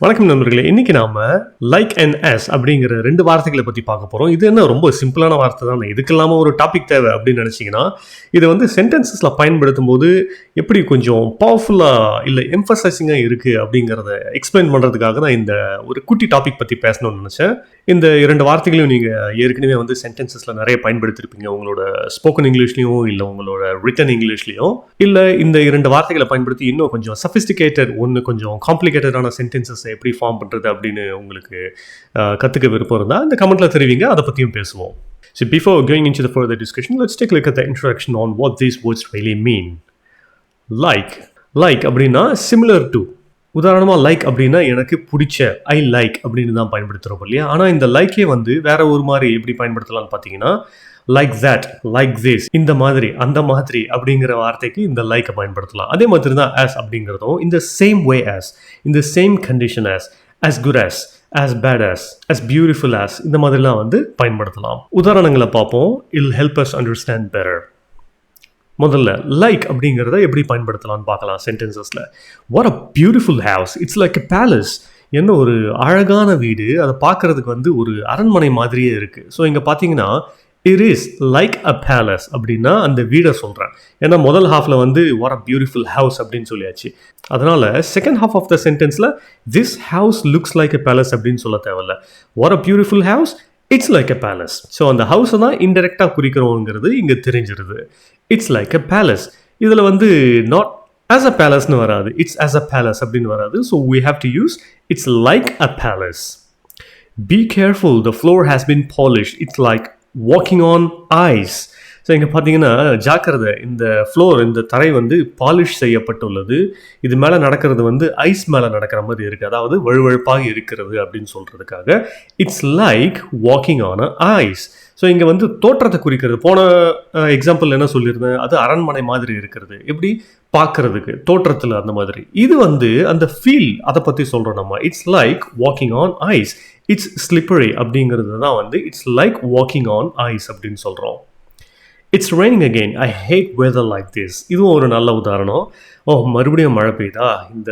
வணக்கம் நண்பர்களே. இன்னைக்கு நாம லைக் அண்ட் ஆஸ் அப்படிங்கிற 2 வார்த்தைகளை பத்தி பார்க்க போறோம். இது என்ன ரொம்ப சிம்பிளான வார்த்தை தானே. இதுக்கெல்லாம ஒரு டாபிக் தேவை அப்படின்னு நினைச்சீங்கன்னா, இதை வந்து சென்டென்சஸ்ல பயன்படுத்தும் போது எப்படி கொஞ்சம் பவர்ஃபுல்லா இல்ல எம்பசைசிங்கா இருக்கு அப்படிங்கிறத எக்ஸ்பிளைன் பண்றதுக்காக நான் இந்த ஒரு குட்டி டாபிக் பத்தி பேசணும்னு நினைச்சேன். இந்த 2 வார்த்தைகளையும் நீங்க ஏற்கனவே வந்து சென்டென்சஸ்ல நிறைய பயன்படுத்திருப்பீங்க. உங்களோட ஸ்போக்கன் இங்கிலீஷ்லயும் இல்ல உங்களோட ரிட்டன் இங்கிலீஷ்லயும். இல்ல இந்த 2 வார்த்தைகளை பயன்படுத்தி இன்னும் கொஞ்சம் சஃபிஸ்டிகேட்டட் கொஞ்சம் காம்ப்ளிகேட்டடான சென்டென்சஸ் எப்படி ஃபார்ம் பண்றது அப்படின்னு உங்களுக்கு கத்துக்க விருப்பம் இருந்தா இந்த கமெண்ட்ல தெரிவிங்க. அதை பத்தியும் பேசுவோம். So before going into the further discussion, let's take a look at the introduction on what these words really mean. Like அப்படின்னா similar to. உதாரணமாக லைக் அப்படின்னா எனக்கு பிடிச்ச, ஐ லைக் அப்படின்னு தான் பயன்படுத்துகிறோம் இல்லையா. ஆனால் இந்த லைக்கே வந்து வேற ஒரு மாதிரி எப்படி பயன்படுத்தலாம்னு பார்த்தீங்கன்னா, லைக் தட், லைக் திஸ், இந்த மாதிரி, அந்த மாதிரி அப்படிங்கிற வார்த்தைக்கு இந்த லைக்கை பயன்படுத்தலாம். அதே மாதிரி தான் ஆஸ் அப்படிங்கிறதும் இந்த சேம் வே ஆஸ், இந்த same condition as good as bad as beautiful as, இந்த மாதிரிலாம் வந்து பயன்படுத்தலாம். உதாரணங்களை பார்ப்போம். It'll help us understand better. முதல்ல லைக் அப்படிங்கிறத எப்படி பயன்படுத்தலாம்னு பார்க்கலாம் சென்டென்சஸில். What a beautiful house, it's like a palace. என்ன ஒரு அழகான வீடு, அதை பார்க்கறதுக்கு வந்து ஒரு அரண்மனை மாதிரியே இருக்குது. ஸோ இங்கே பார்த்தீங்கன்னா it is like a palace அப்படின்னா அந்த வீடை சொல்கிறேன். ஏன்னா முதல் ஹாஃபில் வந்து வாட் அ பியூட்டிஃபுல் ஹவுஸ் அப்படின்னு சொல்லியாச்சு. அதனால் செகண்ட் ஹாஃப் ஆஃப் த சென்டென்ஸில் this house looks like a palace அப்படின்னு சொல்ல தேவையில்ல. What a beautiful house, it's like a palace. So அந்த ஹவுஸை தான் இன்டெரக்டாக குறிக்கிறோங்கிறது இங்கே தெரிஞ்சிருது. It's like a palace. இதில் வந்து நாட் ஆஸ் அ பேலஸ்னு வராது, இட்ஸ் ஆஸ் அ பேலஸ் அப்படின்னு வராது. So we have to use it's like a palace. Be careful, the floor has been polished. It's like walking on ice. So இங்கே பார்த்தீங்கன்னா ஜாக்கிரதை, இந்த floor, இந்த தரை வந்து பாலிஷ் செய்யப்பட்டுள்ளது. இது மேலே நடக்கிறது வந்து ஐஸ் மேலே நடக்கிற மாதிரி இருக்குது, அதாவது வழுவழுப்பாக இருக்கிறது அப்படின்னு சொல்கிறதுக்காக it's like walking on a ice. So இங்கே வந்து தோற்றத்தை குறிக்கிறது. போன எக்ஸாம்பிள் என்ன சொல்லியிருந்தேன், அது அரண்மனை மாதிரி இருக்கிறது, எப்படி பார்க்கறதுக்கு தோற்றத்தில் அந்த மாதிரி. இது வந்து அந்த ஃபீல், அதை பற்றி சொல்கிறோம் நம்ம. It's like walking on ice, it's slippery அப்படிங்கிறது தான் வந்து it's like walking on ice அப்படின்னு சொல்கிறோம். It's raining again, I hate weather like this. இதுவும் ஒரு நல்ல உதாரணம். மறுபடியும் மழை பெய்யுதா, இந்த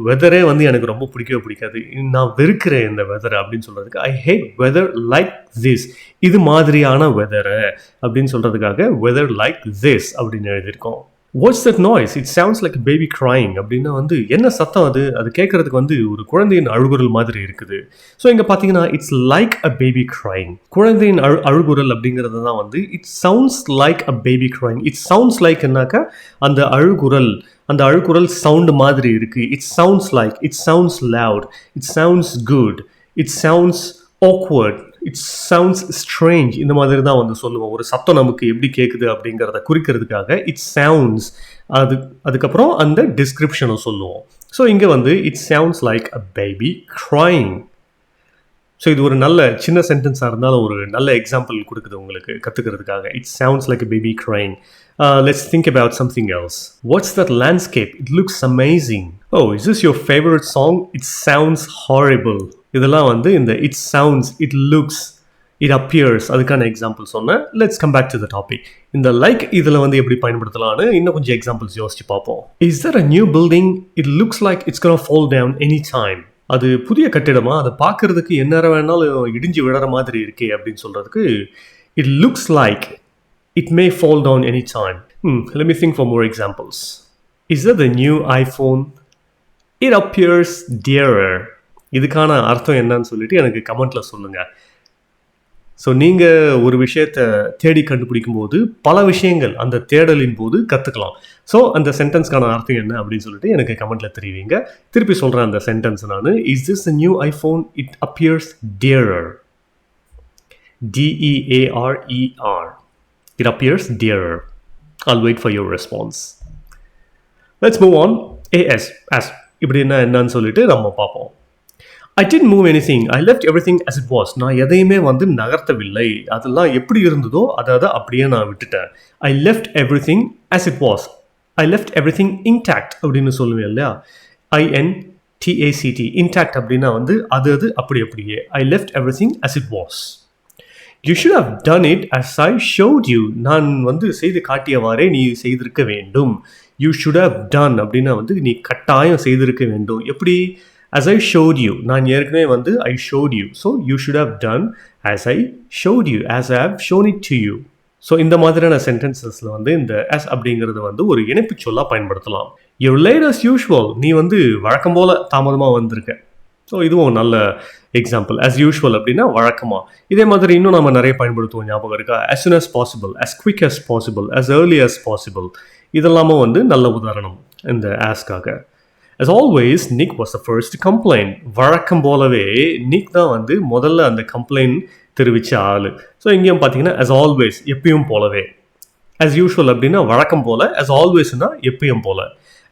வெதரே வந்து எனக்கு ரொம்ப பிடிக்கவே பிடிக்காது, நான் வெறுக்கிறேன் இந்த வெதரை அப்படின்னு சொல்கிறதுக்கு ஐ ஹேட் வெதர் லைக் திஸ், இது மாதிரியான வெதரை அப்படின்னு சொல்கிறதுக்காக வெதர் லைக் திஸ் அப்படின்னு எழுதியிருக்கோம். What's that noise, it sounds like baby crying அப்படின்னா வந்து என்ன சத்தம் அது, அது கேட்கறதுக்கு வந்து ஒரு குழந்தையின் அழுகுரல் மாதிரி இருக்குது. ஸோ இங்கே பார்த்தீங்கன்னா it's like a baby crying. குழந்தையின் அழுகுரல் அப்படிங்கிறது தான் வந்து it sounds like a baby crying. It sounds like என்னாக்கா அந்த அழுகுரல் சவுண்டு மாதிரி இருக்குது. It sounds like, it sounds loud, it sounds good, it sounds awkward, it sounds strange. இந்த மாதிரி தான் வந்து சொல்லுவோம். ஒரு சத்தம் நமக்கு எப்படி கேட்குது அப்படிங்கிறத குறிக்கிறதுக்காக இட் சவுண்ட்ஸ், அதுக்கப்புறம் அந்த டிஸ்கிரிப்ஷனும் சொல்லுவோம். ஸோ இங்கே வந்து it sounds like a baby crying. So இது ஒரு நல்ல சின்ன சென்டென்ஸாக இருந்தாலும் ஒரு நல்ல எக்ஸாம்பிள் கொடுக்குது உங்களுக்கு கற்றுக்கிறதுக்காக. It sounds like a baby crying. Let's think about something else. What's that landscape? It looks amazing. Oh, is this your favorite song? It sounds horrible. இதெல்லாம் வந்து இந்த it sounds, it looks, it appears அதுக்கான example சொன்னேன். Let's come back to the topic. இந்த like இதில் வந்து எப்படி பயன்படுத்தலாம்னு இன்னும் கொஞ்சம் எக்ஸாம்பிள்ஸ் யோசிச்சு பார்ப்போம். Is there a new building? It looks like it's gonna fall down any time. அது புதிய கட்டிடமா, அதை பார்க்கறதுக்கு என்ன வேணாலும் இடிஞ்சு விழற மாதிரி இருக்கே அப்படின்னு சொல்றதுக்கு it looks like it may fall down any time. Let me think for more examples. Is that the new iPhone? It appears dearer. இதுக்கான அர்த்தம் என்னன்னு சொல்லிட்டு எனக்கு கமெண்ட்ல சொல்லுங்க. ஸோ நீங்கள் ஒரு விஷயத்தை தேடி கண்டுபிடிக்கும் போது பல விஷயங்கள் அந்த தேடலின் போது கற்றுக்கலாம். ஸோ அந்த சென்டென்ஸ்க்கான அர்த்தம் என்ன அப்படின்னு சொல்லிட்டு எனக்கு கமெண்ட்ல தெரிவிங்க. திருப்பி சொல்கிறேன் அந்த சென்டென்ஸ் நான். Is this a new iPhone? It appears dearer. dearer. It appears dearer. I'll wait for your response. Let's move on. as இப்படி என்னன்னு சொல்லிட்டு நம்ம பார்ப்போம். I didn't move anything. I left everything as it was. நான் எதையுமே வந்து நகர்த்தவில்லை, அதெல்லாம் எப்படி இருந்ததோ அதை அப்படியே நான் விட்டுட்டேன். I left everything as it was. I left everything intact அப்படின்னு சொல்லுவேன் இல்லையா. intact, intact அப்படின்னா வந்து அது அப்படியே. I left everything as it was. You should have done it as I showed you. நான் வந்து செய்து காட்டியவாறே நீ செய்திருக்க வேண்டும். You should have done அப்படின்னா வந்து நீ கட்டாயம் செய்திருக்க வேண்டும். எப்படி, as I showed you, நான் ஏற்கனவே வந்து I showed you, so you should have done as I showed you, as I have shown it to you. So இந்த மாதிரியான சென்டென்சஸில் வந்து இந்த as அப்படிங்கிறது வந்து ஒரு இணைப்பு சொல்லா பயன்படுத்தலாம். You're late as usual, நீ வந்து வழக்கம் போல தாமதமாக வந்திருக்க. ஸோ இதுவும் நல்ல எக்ஸாம்பிள். as usual அப்படின்னா வழக்கமாக. இதே மாதிரி இன்னும் நம்ம நிறைய பயன்படுத்துவோம், ஞாபகம் இருக்கா? as soon as possible, as quick as possible, as early as possible, இதெல்லாமும் வந்து நல்ல உதாரணம் இந்த asக்காக. As always, Nick was the first to complain. வழக்கம் போலவே நிக் தான் வந்து முதல்ல அந்த கம்ப்ளைண்ட் தெரிவித்த ஆள். ஸோ இங்கேயும் பார்த்தீங்கன்னா as always, எப்பயும் போலவே. as usual அப்படின்னா வழக்கம் போல, as alwaysனா எப்பயும் போல.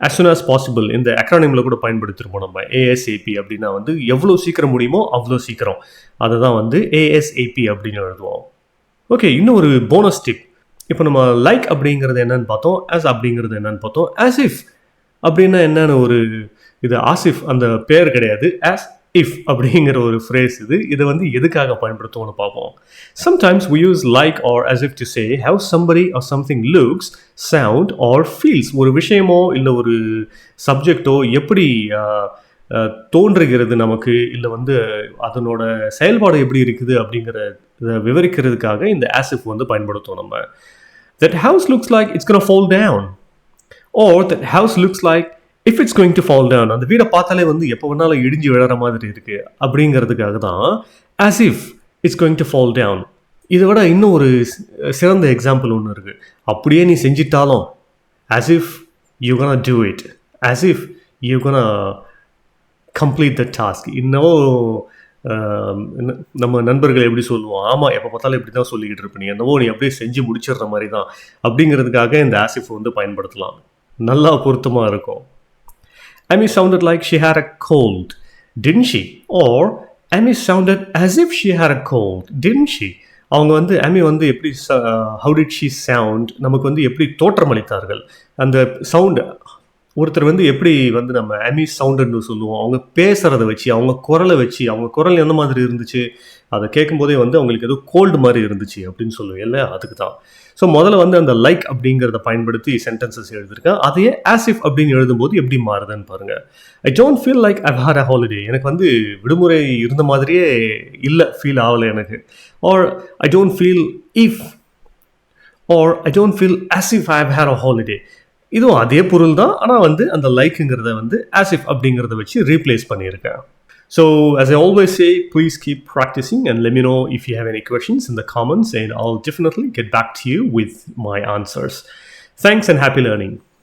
as soon as possible இந்த அக்ரானிமில் கூட பயன்படுத்திருப்போம் நம்ம. ASAP அப்படின்னா வந்து எவ்வளோ சீக்கிரம் முடியுமோ அவ்வளோ சீக்கிரம், அதை தான் வந்து ASAP அப்படின்னு எழுதுவோம். ஓகே, இன்னும் ஒரு போனஸ் டிப். இப்போ நம்ம லைக் அப்படிங்கிறது என்னன்னு பார்த்தோம், as அப்படிங்கிறது என்னன்னு பார்த்தோம். as if அப்படின்னா என்னென்னு ஒரு இது ஆசிஃப் அந்த பேர் கிடையாது, as if அப்படிங்கிற ஒரு ஃப்ரேஸ் இது. இதை வந்து எதுக்காக பயன்படுத்துவோம்னு பார்ப்போம். Sometimes we use like or as if to say how somebody or something looks, sound or feels. ஒரு விஷயமோ இல்லை ஒரு சப்ஜெக்டோ எப்படி தோன்றுகிறது நமக்கு, இல்லை வந்து அதனோட செயல்பாடு எப்படி இருக்குது அப்படிங்கிற விவரிக்கிறதுக்காக இந்த as if வந்து பயன்படுத்துவோம் நம்ம. That house looks like it's gonna fall down. Or that house looks like if it's going to fall down. அந்த வீடை பார்த்தாலே வந்து எப்போ வேணாலும் இடிஞ்சு விழற மாதிரி இருக்குது அப்படிங்கிறதுக்காக தான் as if it's going to fall down. இதை விட இன்னும் ஒரு சிறந்த எக்ஸாம்பிள் ஒன்று இருக்குது. அப்படியே நீ செஞ்சிட்டாலும் as if you're gonna do it, as if you're gonna complete the task. இன்னும் நம்ம நண்பர்கள் எப்படி சொல்லுவோம், ஆமாம் எப்போ பார்த்தாலும் இப்படி தான் சொல்லிக்கிட்டு இருப்பீங்க, என்னவோ நீ அப்படியே செஞ்சு முடிச்சிடுற மாதிரி தான் அப்படிங்கிறதுக்காக இந்த as if வந்து பயன்படுத்தலாம். நல்லா பொருத்தமாக இருக்கும். Amy sounded like she had a cold, didn't she? Or Amy sounded as if she had a cold, didn't she? அவங்க வந்து Amy வந்து எப்படி how did she sound, நமக்கு வந்து எப்படி தோற்றமளித்தார்கள். அந்த சவுண்டு ஒருத்தர் வந்து எப்படி வந்து நம்ம Amy soundedனு சொல்லுவோம், அவங்க பேசுகிறத வச்சு, அவங்க குரலை வச்சு, அவங்க குரல் எந்த மாதிரி இருந்துச்சு அதை கேட்கும்போதே வந்து அவங்களுக்கு ஏதோ கோல்டு மாதிரி இருந்துச்சு அப்படின்னு சொல்லுவேன் இல்லை, அதுக்கு தான். ஸோ முதல்ல வந்து அந்த லைக் அப்படிங்கிறத பயன்படுத்தி சென்டென்சஸ் எழுதியிருக்கேன். அதையே as if அப்படின்னு எழுதும்போது எப்படி மாறுதுன்னு பாருங்கள். I don't feel like I've had a holiday. எனக்கு வந்து விடுமுறை இருந்த மாதிரியே இல்லை, ஃபீல் ஆகலை எனக்கு. Or I don't feel if, or I don't feel as if I've had a holiday. இதுவும் அதே பொருள் தான், ஆனால் வந்து அந்த லைக்குங்கிறத வந்து as if அப்படிங்கிறத வச்சு ரீப்ளேஸ் பண்ணியிருக்கேன். So, as I always say, please keep practicing and let me know if you have any questions in the comments, and I'll definitely get back to you with my answers. Thanks and happy learning.